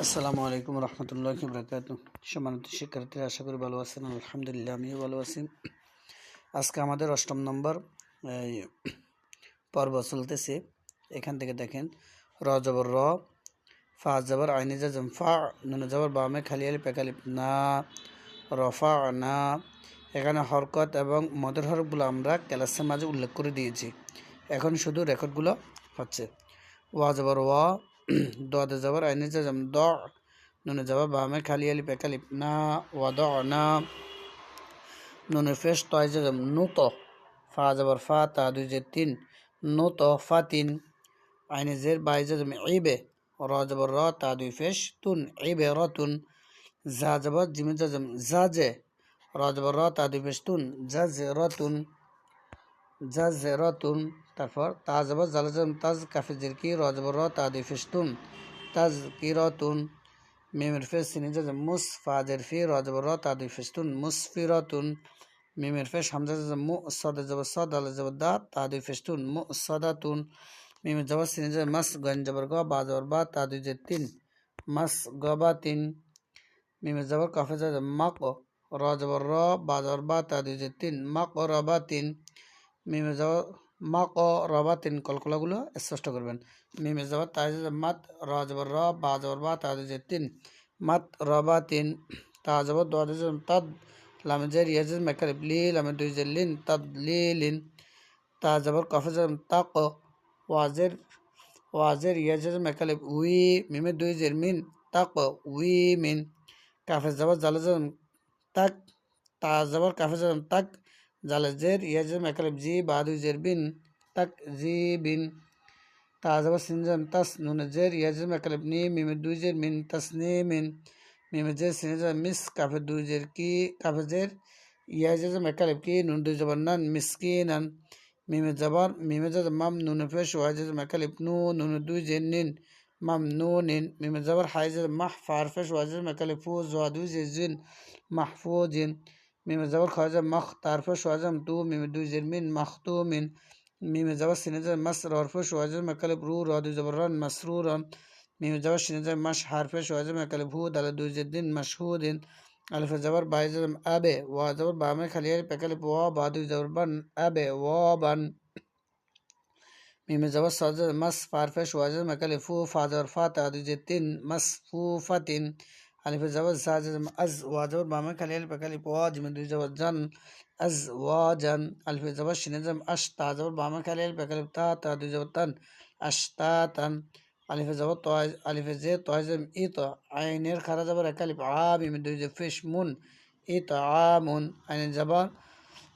আসসালামু আলাইকুম রহমতুল্লাহি বরকাতুহ। সম্মানিত শিক্ষার্থীরা, আশা করি ভালো আছেন। আলহামদুলিল্লাহ, আমিও ভালো আছি। আজকে আমাদের 8ম নম্বর এই পর্ব চলতেছে। এখান থেকে দেখেন, র জবর র, ফা জবর আইনে জাজম ফা, নুন জবর বামে খালি আলিফ পেকালিফ না, রফা না। এখানে হরকত এবং মদের হরফগুলো আমরা ক্লাসের মাঝে উল্লেখ করে দিয়েছি। এখন শুধু রেকর্ডগুলো হচ্ছে। ওয়া জবর ওয়া, দ জবর আইনে জাজম দ, নুনে জবর বামে খালি আলিফ পেকালিফ না, ওয়াদ না। নুনে ফেস তয় জাজম নুত, ফা জবর ফা, তা দুই জের তিন, নুত ফাতিন। আইনে জের বাই জাজম ইবে, র জবর র, তা দুই ফেস তুন, ইবে রতুন। জা জবর জিমে জাজম জাজে, র জবর র, তা দুই ফেস তুন, জাজে রতুন, জাজে রতুন। তারপর তা জবর জাল জাজম তাজ, কাফে জের কি, র জবর র, তা দুই ফেস তুন, তাজ কি রতুন। মিমের ফেস সিনে জাজম মুস, ফা জের ফি, র জবর র, তা দুই ফেস তুন, মুসফিরাতুন। মিমের ফেস হামজা জাজম মু, সদে জবর সদ, আল জবর দা, তা দুই ফেস তুন, মুসদাতুন। মিমের জবর সিনে জাজম মাস, গন জবর গ, বা জবর বা, তা দুই জের তিন, মাস গবাতিন। মিমের জবর কাফে জাজম মাক, র জবর র, বা জবর বা, তা দুই জের তিন, মাক রবাতিন। মিমের জবর মাক রবাতিন, কলকলাগুলো স্পষ্ট করবেন। মিমের জবর তাই মাত, র জবর র, বা জবর বা, তা দুই জের তিন, মাত রবাতিন। তা জবর দোয়া জাজম তাদ, লামে জের ইয়া জাজম একালিফ লি, লামে দুই জের লিন, তাদ লিন। তা জবর কাফে জাজম তাক, ওয়াজের ওয়াজের ইয়া জাজম একালিফ উই, মিমে দুই জের মিন, তাক উই মিন। কাফে জবর জালে জাজম তাক, তা জবর কাফে জাজম তাক, জালে জের ইয়া জাজম একালিফ জি, বা দুই জের বিন, তাক জি বিন। তা জবর সিন জাজম তাস, নুনে জের ইয়া জাজম একালিফ নি, মিমে দুই জের মিন, তাসনি মিন। মিমে জের সিনে জাজম মিস, কাফে দুই জের কি, কাফে জের ইয়া জাজম একালিফ কি, নুন দুই জবর নান, মিসকিনান। মিমে জবর মিমে জাজম মাম, নুনে ফেশ ওয়া জাজম একালিফ নু, নুনে দুই জের নিন, মাম নুনিন। মিমে জবর হাই জাজম মাহ, ফার ফেশ ওয়া জাজম একালিফ ফু, ওয়া দুই জের জিন, মাহফুজিন। মিমে জবর খয় জাজম মখ, তার ফেশ ওয়া জাজম তু, মিমে দুই জের মিন, মাখতুমিন। মিমে জবর সিনে জাজম মাস, রর ফেশ ওয়া জাজম একালিফ রু, র দুই জবর রান, মাসরুরান। মিমে জবর সিনে জাজম মাস, হার ফেশ ওয়া জাজম একালিফ হু, দালে দুই জের দিন, মাশহুদিন। আলিফে জবর বাই জাজম আবে, ওয়া জবর বামে খালি আলিফ একালিফ ওয়া, বা দুই জবর বান, আবে ওয়া বান। মিমে জবর সদ জাজম মাস, ফার ফেশ ওয়া জাজম একালিফ ফু, ফা জবর ফা, তা দুই জের তিন, মাসফুফাতিন। আলিফে জবর সা জাজম আজ, ওয়া জবর বামে খালি আলিফ একালিফ ওয়া, জিমে দুই জবর জান, আজ ওয়া জান। আলিফে জবর সিনে জাজম আশ, তা জবর বামে খালি আলিফ একালিফ তা, তা দুই জবর তান, আশতাতান। আলিফে জবর তয়, আলিফে জে তয় জাজম ইত, আইনের খারা জবর একালিফ আ, মিমে দুই জের ফেশ মুন, ইত আমুন। আইনের জবর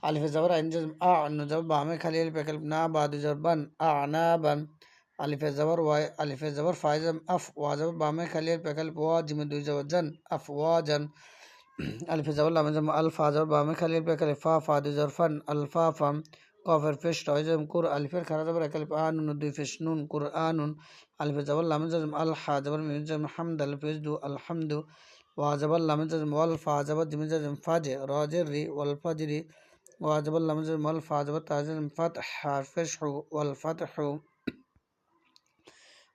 আলিফে জবর আইন জাজম আ, নুন জবর বামে খালি আলিফ একালিফ না, বা দুই জবর বান, আনা বান। আলিফে জবর ওয়াই, আলিফে জবর ফাই জাজম আফ, ওয়া জবর বামে খালি আলিফ একালিফ ওয়া, জিমে দুই জবর জান, আফ ওয়া জান। আলিফে জবর লামে জাজম আল, ফা জবর বামে খালি আলিফ একালিফ ফা, ফা দুই জবর ফান, আলফা ফাম। কফের ফেশ রয় জাজম কুর, আলিফের খারা জবর একালিফ আ, নুন দুই ফেশ নুন, কুর আনুন। আলিফে জবর লামে জাজম আল, হা জবর মিমে জাজম হামদ, আলিফ ফেশ দু, আলহামদু। ওয়া জবর লামে জাজম ওয়াল, ফা জবর জিমে জাজম ফাজে, র জের রি, ওয়াল ফাজরি। ওয়া জবর লামে জাজম ওয়াল, ফা জবর তা জাজম ফাত, হার ফেশ হু, ওয়াল ফাতহু।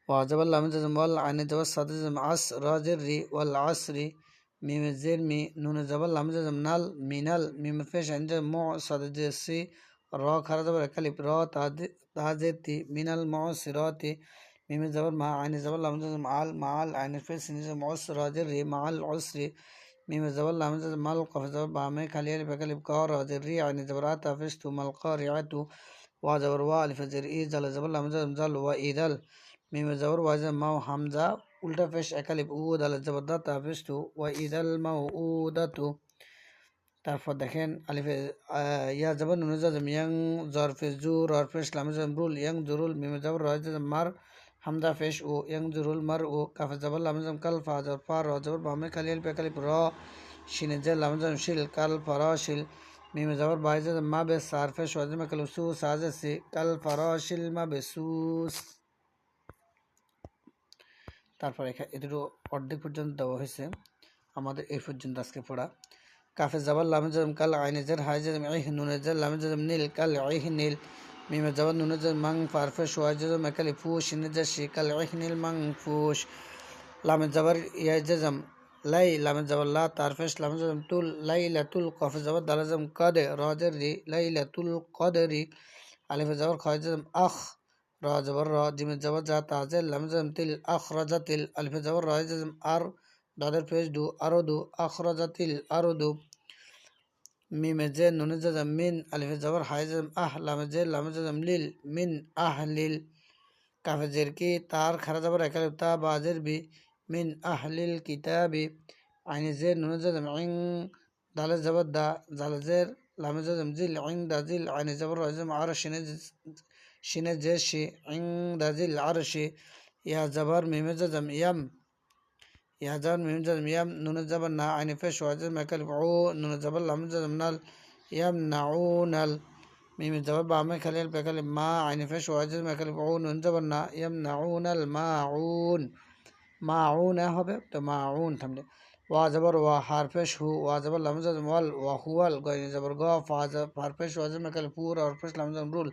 ওয়া জবর লামে জাজম ওয়াল, আইনে জবর সাদে জাজম আস, র জের রি, ওয়াল আসরি। মিমে জের মি, নুনে জবর লামে জাজম নাল, মিনাল। মিমে ফেশ আইন জাজম মু, সাদে জের সি, র খারা জবর একালিফ র, তা জের তি, মিনাল মুসিরাতি। মিমে জবর মা, আইনে জবর লামে জাজম আল, মাল। আইনে ফেশ সিনে জাজম উস, র জের রি, মাল উসরি। মিমে জবর লামে জাজম মাল, কফে জবর বামে খালি আলিফ একালিফ ক, র জের রি, আইনে জবর আ, তা ফেশ তু, মাল কারিআতু। ওয়া জবর ওয়া, আলিফে জের ই, জালে জবর লামে জাজম জাল, ওয়া ইদাল। মিমে জবর ওয়া জাজম মাও, হামজা উল্টা ফেশ একালিফ উ, দালে জবর দা, তা ফেশ তু, ওয়া ইদাল মাউউদাতু। তারপর দেখেন আলিফে ইয়া জবর নুনে জাজম ইয়াং, জর ফেশ জু, রর ফেশ লামে জাজম রুল, ইয়াং জুরুল। মিমে জবর রয় জাজম মার, হামজা ফেশ ও, ইয়াং জুরুল মার ও। কাফে জবর লামে জাজম কাল, ফা জবর ফা, র জবর বামে খালি আলিফ একালিফ র, শিনে জের লামে জাজম শিল, কাল ফরাশিল। মিমে জবর বাই জাজম মা বে, সার ফেশ ওয়া জাজম একালিফ সু, সাজে সি, কাল ফরাশিল মা বেসুস। তারপর এ দুটো অর্ধেক পর্যন্ত দেওয়া হয়েছে। আমাদের এই পর্যন্ত আজকে পড়া। কাফে জাবার লামে জাজম কাল, আইনে জের হাই জাজম ইহ, নুনে জের লামে জাজম নীল, কাল ইহ নীল। মিমে জাবার নুনে জাজম মাং, ফারফে সোয়া জাজম একালি ফু, শিনে জের শি, কাল ইহ নীল মাং ফুস। লামে যাবার ইয়া জাম লাই লামে যাবার লা তার ফেস লামে জাম তুল লাইলাতুল কফে যাবার দালে জাম কাদে রাজের রি লাইলাতুল কদরি আলিফে যাবার খয় জাম আখ রা যাবার রা জিমে যাবার যা তাজে লামে জাম তিল আখরাজাতিল আলিফে যাবার রা জাম আর দাদের ফেস দু আরদু আখরাজাতিল আরদু মিমে জে নুনে জাম মিন আলিফে যাবার হায় জাম আহ লামে জে লামে জাম লিল মিন আহলিল কাফে জের কি তার খারা যাবার একালিফ তা বাজের বি মিন আহলিল কিতাবি আইনে জের নুনে জাম ইং দালে যাবার দা জালে জের লামে জাম জিল ইং দা জিল আইনে যাবার রাজম আর শিনে জে শি ইং দা জিল আর শি ইয়া যাবার মিমে জাম ইয়াম ইয়া যাবার মিমে জাম ইয়াম নুনে যাবার না আইনে ফেস ওয়াজম একালিফ ও নুনে যাবার লামে জাম নাল ইয়াম নাউনাল ميم الجواب بعمل خليل بكلم ما عين فيش واجز ما كلم عون ونجبرنا يمنعون الماعون মাউন হবে তো মাউন থামলে ওয়া জবর ওয়া হারফেশ হু ওয়া জবর লামজাজ ওয়াল ওয়া হুয়াল গায়ন জবর গা ফাজ হারফেশ ওয়া জবর কাল পুর আর ফেশ লামজাজ রুল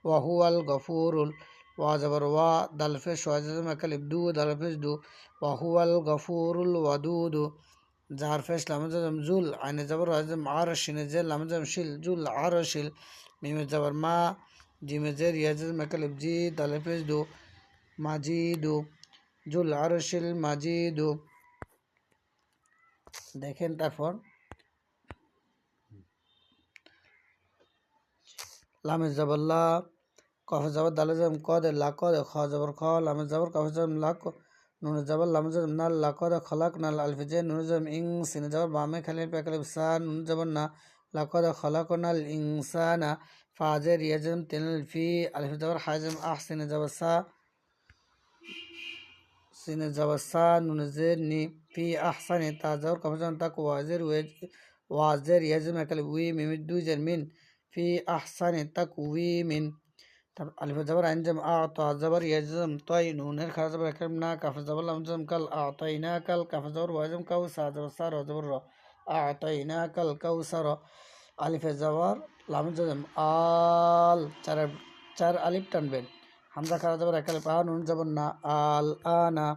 ওয়া হুয়াল গফুরুল ওয়া জবর ওয়া দালফেশ ওয়া জবর কাল দু দালফেশ দু ওয়া হুয়াল গফুরুল ওয়াদুদ জারফেশ লামজাজ জুল আইনে জবর ওয়াজম আরশিনে জেল লামজাজ শিল জুল আরশিল মিমে জবর মা জিমে জের ইয়াজম কাল জি দালফেশ দু মাজিদু জুল আরশিল মাজিদু দেখেন তারপর লামে জাবাল্লা কফে যাবার দালে জাম কদ লা কদ খ যাবার খ লামে যাবার কফে জাম লা নুনে যাবার লামে জাম নাল লা কদ খলাক নাল আলফে জে নুনে জাম ইং সিনে যাবার বামে খালি পেকালে সা নুনে যাবার না লা কদ খলাক নাল ইনসানা ফাজের ইয়াজম তিনাল ফি আলফে যাবার হাজম আহসিনে যাবার সা সিনে যাবার সা নুনে জের নি ফি আহসানে তা যাবার কফে জাম তাক ওয়াজের ইয়াজম একালে উই মিমি দুই জের মিন ফি আহসানে তাক উই মিন তারপর আলিফে যাবার আইন জাম আ তো যাবার ইয়াজম তয় নুনের খারা যাবার একালে না কাফে যাবার লাম জাম কাল আ তয় না কাল কাফে যাবার ওয়াজম কাউ সা যাবার সা র যাবার র আ তয় না কাল কাউ সা র আলিফে যাবার লাম জাম আল চার আলিফ টানবেন হামজা খারা যাবার একালে পা নুন যাবার না আল আনা